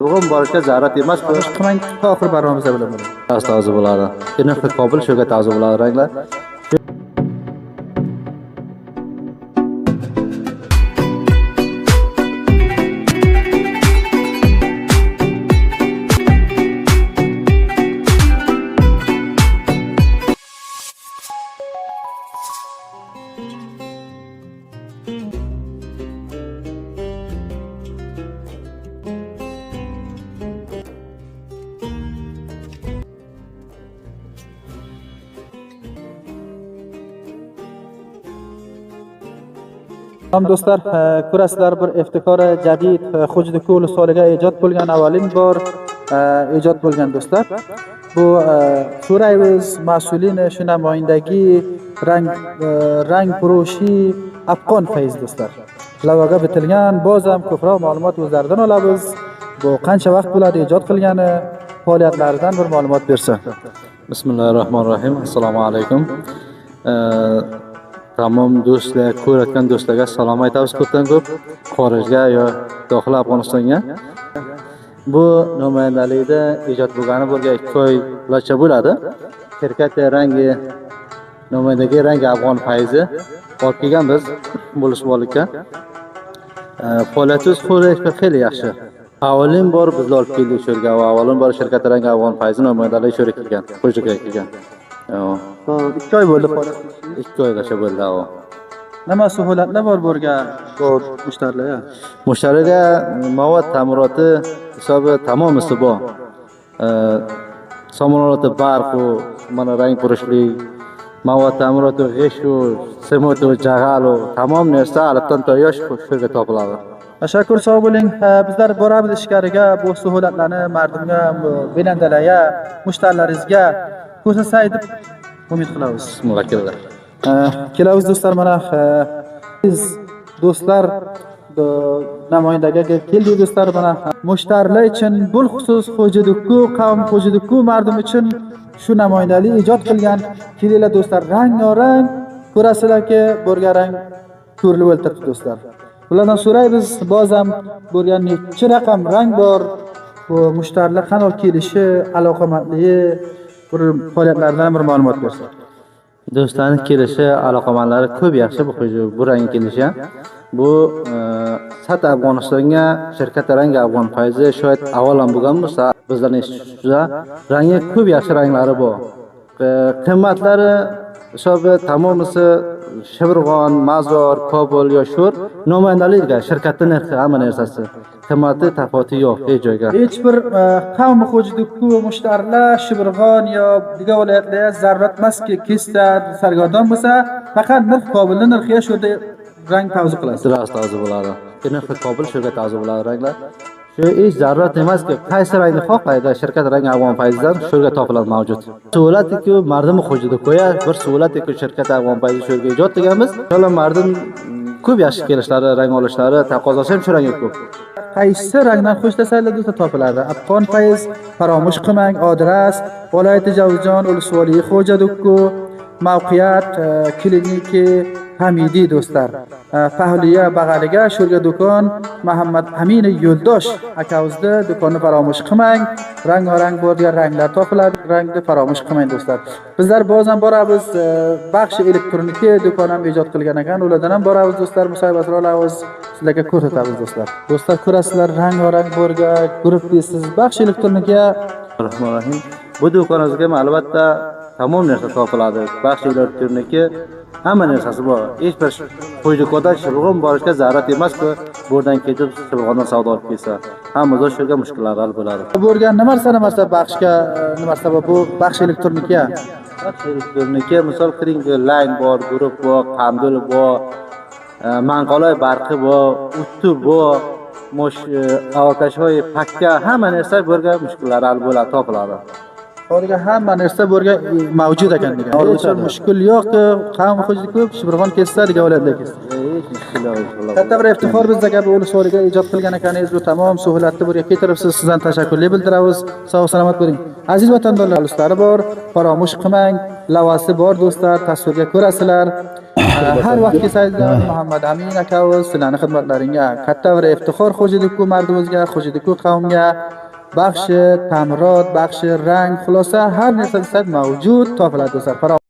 Bugun borishga zarurat emas. Qilmang, oxir barnomamizda bilan bo'ladi. Toza bo'ladi. Keyin qobil shuga toza bo'ladi ranglar. Tamam do'stlar, ko'rasizlar bir iftikori jadid Xo'jalikul soliga ijod bo'lgan avvalambor ijod bo'lgan do'stlar. Bu so'raymiz mas'ulini shu namoyindagi rang furushi afqon fayz do'stlar. Lavaga bitilgan, bozam ko'proq ma'lumot o'zlaridan olamiz. Bu qancha vaqt bo'ladi ijod qilgani, faoliyatlaridan bir ma'lumot bersa. Bismillahirrohmanirrohim. Assalomu alaykum. Tamom do'stlar, ko'rayotgan do'stlarga salom aytamiz ko'pdan ko'p. Xorijga yo dohil Afg'onistonga. Bu namoyandalikda ijod bo'lgani bo'lgan 2 oygacha bo'ladi. Shirkati rangi namoyandagi rangi afg'on fayzi olib kelgan biz bo'lishmoqlikka. Faoliyatimiz xeyli yaxshi. Avvalambor biz olib keldik shu yerga, avvalambor shirkati rangi afg'on fayzi namoyandalik shu yerga kelgan, Xo'jalikka kelgan. 2 oy bo'ldi. 2 oygacha bo'ldi. Nima suhbatlar bor bo'lga mushtarlarga? Mushtariga mavod ta'miroti hisobi tamomisi bor. Samolyoti barq u mana rang purishli, mavod ta'miroti g'ishu, semoto, jag'alo, tamom narsa alifdan to yosh shu yerga topiladi. Tashakkur, sog' bo'ling. Bizlar boramiz ichkariga, bu suhbatlarni mardumga, binandalarga, mushtarilaringizga ko'rsatsak deb umid qilamiz. Bismillah. Kelamiz do'stlar, mana biz do'stlar namoyandaga keldik do'stlar, mana mushtarilar uchun bu xusus Xo'jalikku qavm, Xo'jalikku mardum uchun shu namoyandalik ijod qilgan. Kelinglar do'stlar, rang-rang ko'rasizlarki, bo'lgan rang ko'rilib o'tiribdi do'stlar. Ulardan so'raymiz, bozam bo'lgan necha raqam rang bor, bu mushtarilar qanday kelishi, aloqamanligi, bir faoliyatlaridan bir ma'lumot bersa. Do'stlarning kelishi, aloqamanlari ko'p yaxshi bu rangga kelishi. Bu sat Afg'onistonga shirkati rangi afg'on fayzi shoyat avvalan bo'lgan bo'lsa, bizlarning eshitishimizda rangi ko'p yaxshi ranglari bor. Qiymatlari hisobi tamomisi Shibrg'on, Mazor, Kobul yo Shur namoyandalikga shirkatning narxi hamma narsasi. Qiymati tafoti yo'q hech joyga. Hech bir qavm Xo'jalikku mushtarilar Shibrg'on yo diga viloyatlarga zarurat emaski, Kesta, Sargardon bo'lsa, faqat narx Kobulning narxiga shu yerda rang tavzi qilasiz. Toza bo'ladi. Narxi Kobul shu yerga toza bo'ladi ranglar. Shu hech zarurat emaski, qaysi rangni xohlaydi, shirkat rangi afg'on fayzidan shu yerga topiladi mavjud. Suhbatiki mardum Xo'jalikka bir suhbatiki shirkat afg'on fayzi shu yerga ijod qilganmiz. Inshaalloh mardum ko'p yaxshi kelishlari, rang olishlari, taqozosi ham shu rangga ko'p. Qaysi rangdan xo'shlasanglar do'stlar topiladi. Afg'on fayz, faromush qilmang, adres, viloyati Javzjon, Ulusvoliy Xo'jalikku, mavqiyat, kliniki Hamidi do'stlar. Pahliya bag'aliga sho'rga do'kon Muhammad Amin Yo'ldosh akavizda do'konni faromush qilmang. Rang-rang bo'lgan ranglar topiladi. Rangni faromush qilmang do'stlar. Bizlar ba'zan boramiz, Baxshi elektronika do'kon ham ijod qilgan ekan. Ulardan ham boramiz do'stlar, musobaqa olamiz. Sizlarga ko'rsatamiz do'stlar. Do'stlar ko'rasizlar, rang-rang bo'lgan guruh deysiz. Baxshi elektronika. Rahmonrahim. Bu do'konimizga albatta tamom narsa topiladi. Baxshi elektronika hamma narsasi bor. Hech bir Xo'jalikdan Shibrg'on borishga zarurat emas-ku. Buradan ketib Shibrg'ondan savdo olib kelsa, hammada shu yerga mushkullar hal bo'ladi. Bo'lgan nima baxshga nima sabab bu Baxshi elektronika? Baxshi elektronika misol qiling, line bor, guruh bor, qandil bor, manqolay barqi bor, uttu bor, avokashoy, pakka, hamma narsa bo'lgan mushkullar hal bo'ladi, topiladi. Hozirga hamma narsa bo'lgan mavjud ekan degan. Hech bir mushkul yo'q, qavm Xo'jalik ko'p, Shibrg'on kessa degan viloyatda kessa. Hech mushkul yo'q. Katta bir iftixor bizga bu Ulusvoliga ijod qilgan ekaningiz, bu tamom suhbatni burga keltiribsiz. Sizdan tashakkurlar bildiramiz. Sog' salomat bo'ling. Aziz vatandoshlar, do'stlari bor, faromush qilmang. Lavasi bor do'stlar, tasvirga ko'rasizlar. har vaqt kelsaydlar Muhammad Amin akamiz sizlarning xizmatlaringga katta bir iftixor xo'jalikku mardimizga, xo'jalikku qavmga baxshi ta'mirot, baxshi rang, xulosa har narsa mavjud topiladi do'stlar.